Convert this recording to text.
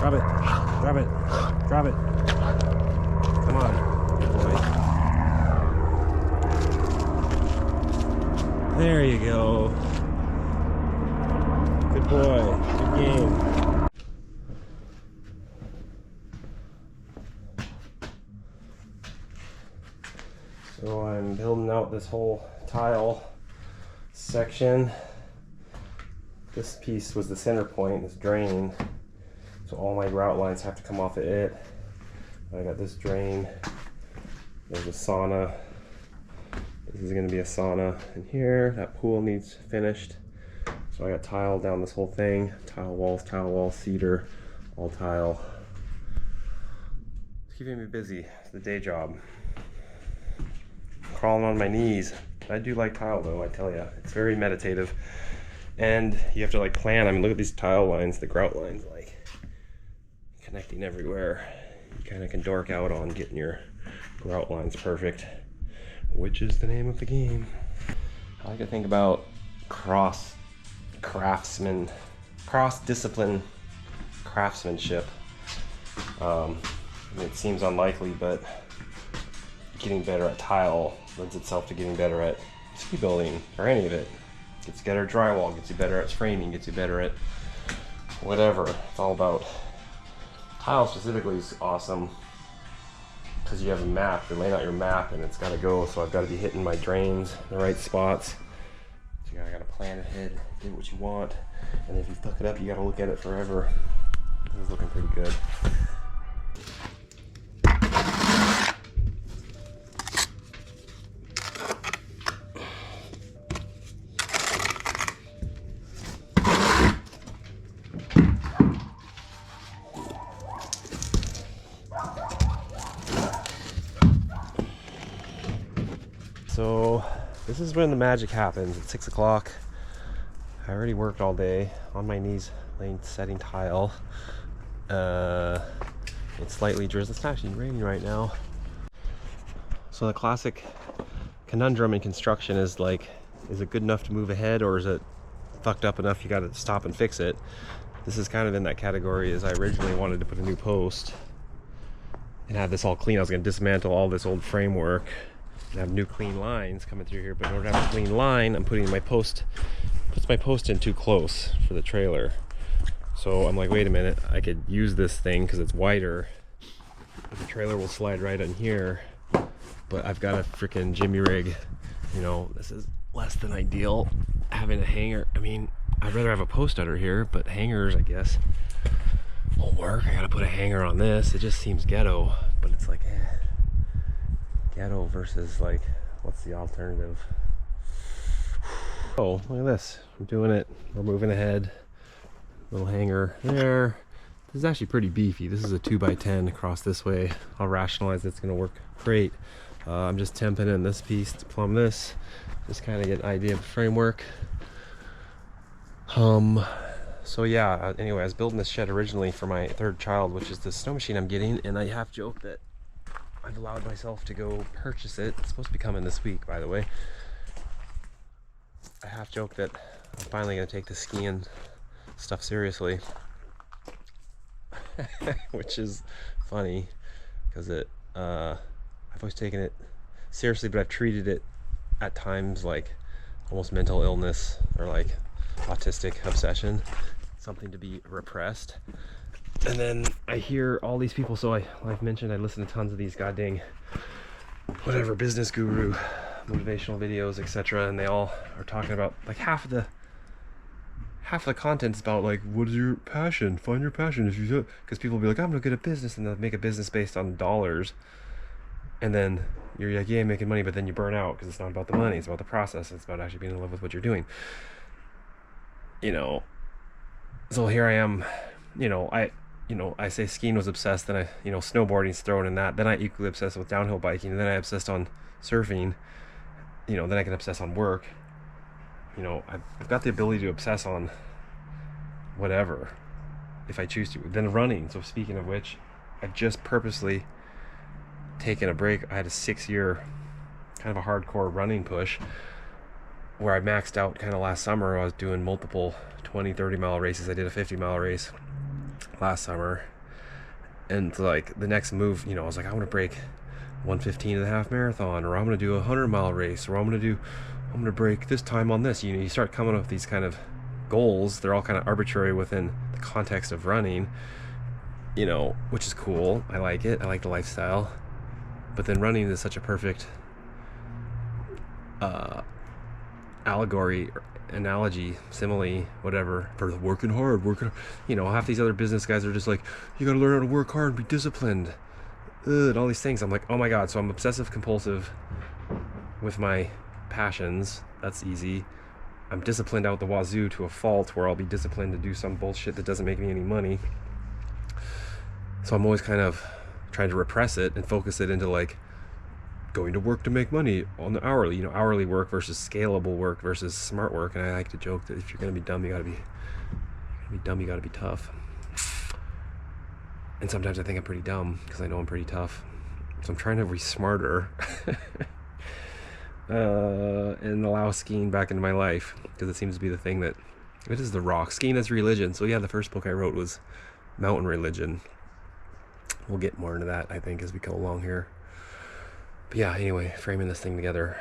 Drop it. Drop it. Drop it. Come on. Good boy. There you go. Good boy. Good game. So I'm building out this whole tile section. This piece was the center point, this drain. So all my grout lines have to come off of it. I got this drain. There's a sauna. This is going to be a sauna in here. That pool needs finished. So I got tile down this whole thing. Tile walls, cedar, all tile. It's keeping me busy. It's the day job. Crawling on my knees. I do like tile though, I tell you. It's very meditative. And you have to like plan. I mean, look at these tile lines, the grout lines, like connecting everywhere. You kind of can dork out on getting your grout lines perfect, which is the name of the game. I like to think about cross-discipline craftsmanship. I mean, it seems unlikely, but getting better at tile lends itself to getting better at ski building or any of it. Gets you better at drywall, gets you better at framing, gets you better at whatever. It's all about tile specifically is awesome because you have a map. You're laying out your map and it's got to go. So I've got to be hitting my drains in the right spots. So I got to plan ahead, do what you want, and if you fuck it up, you got to look at it forever. This is looking pretty good. So this is when the magic happens. At 6 o'clock. I already worked all day on my knees, setting tile. It's slightly drizzling. It's actually raining right now. So the classic conundrum in construction is like, is it good enough to move ahead, or is it fucked up enough you got to stop and fix it? This is kind of in that category. As I originally wanted to put a new post and have this all clean. I was going to dismantle all this old framework and have new clean lines coming through here, but in order to have a clean line, I'm putting my post, puts my post in too close for the trailer. So I'm like, wait a minute, I could use this thing because it's wider. The trailer will slide right in here, but I've got a freaking jimmy rig. You know, this is less than ideal. Having a hanger, I mean, I'd rather have a post under here, but hangers, I guess, won't work. I gotta put a hanger on this. It just seems ghetto, but it's like, ghetto versus like, what's the alternative? Oh, look at this. We're doing it. We're moving ahead. Little hanger there. This is actually pretty beefy. This is a 2x10 across this way. I'll rationalize it's gonna work great. I'm just temping in this piece to plumb this. Just kind of get an idea of the framework. So yeah, anyway, I was building this shed originally for my third child, which is the snow machine I'm getting, and I half joke that I've allowed myself to go purchase it. It's supposed to be coming this week, by the way. I half joke that I'm finally going to take the skiing stuff seriously. Which is funny, because I've always taken it seriously, but I've treated it at times like almost mental illness or like autistic obsession, something to be repressed. And then I hear all these people, so like mentioned, I listen to tons of these goddamn whatever business guru motivational videos, etc., and they all are talking about like half of the content's about like, what is your passion? Find your passion. If you do, because people will be like, I'm no good at business, and they'll make a business based on dollars, and then you're like, yeah, making money, but then you burn out because it's not about the money, it's about the process, it's about actually being in love with what you're doing. You know, so here I am, I say skiing was obsessed, then snowboarding's thrown in that, then I equally obsessed with downhill biking, and then I obsessed on surfing, then I can obsess on work. I've got the ability to obsess on whatever if I choose to. Then running, so speaking of which, I've just purposely taken a break. I had a 6-year kind of a hardcore running push where I maxed out kind of last summer. I was doing multiple 20-30 mile races. I did a 50 mile race last summer, And like the next move, you know, I was like, I want to break 1:15 and a half marathon, or I'm going to do a 100-mile race, or I'm going to break this time on this. You know, you start coming up with these kind of goals. They're all kind of arbitrary within the context of running, you know, which is cool. I like it. I like the lifestyle. But then running is such a perfect allegory, analogy, simile, whatever, for the working hard. You know, half these other business guys are just like, you gotta learn how to work hard and be disciplined, and all these things. I'm like, oh my god. So I'm obsessive compulsive with my passions. That's easy. I'm disciplined out the wazoo to a fault, where I'll be disciplined to do some bullshit that doesn't make me any money. So I'm always kind of trying to repress it and focus it into like going to work to make money on the hourly, you know, hourly work versus scalable work versus smart work. And I like to joke that if you're gonna be dumb, you gotta be tough. And sometimes I think I'm pretty dumb because I know I'm pretty tough. So I'm trying to be smarter and allow skiing back into my life, because it seems to be the thing that, it is the rock. Skiing as religion. So yeah, the first book I wrote was mountain religion. We'll get more into that, I think, as we go along here. But yeah, anyway, framing this thing together.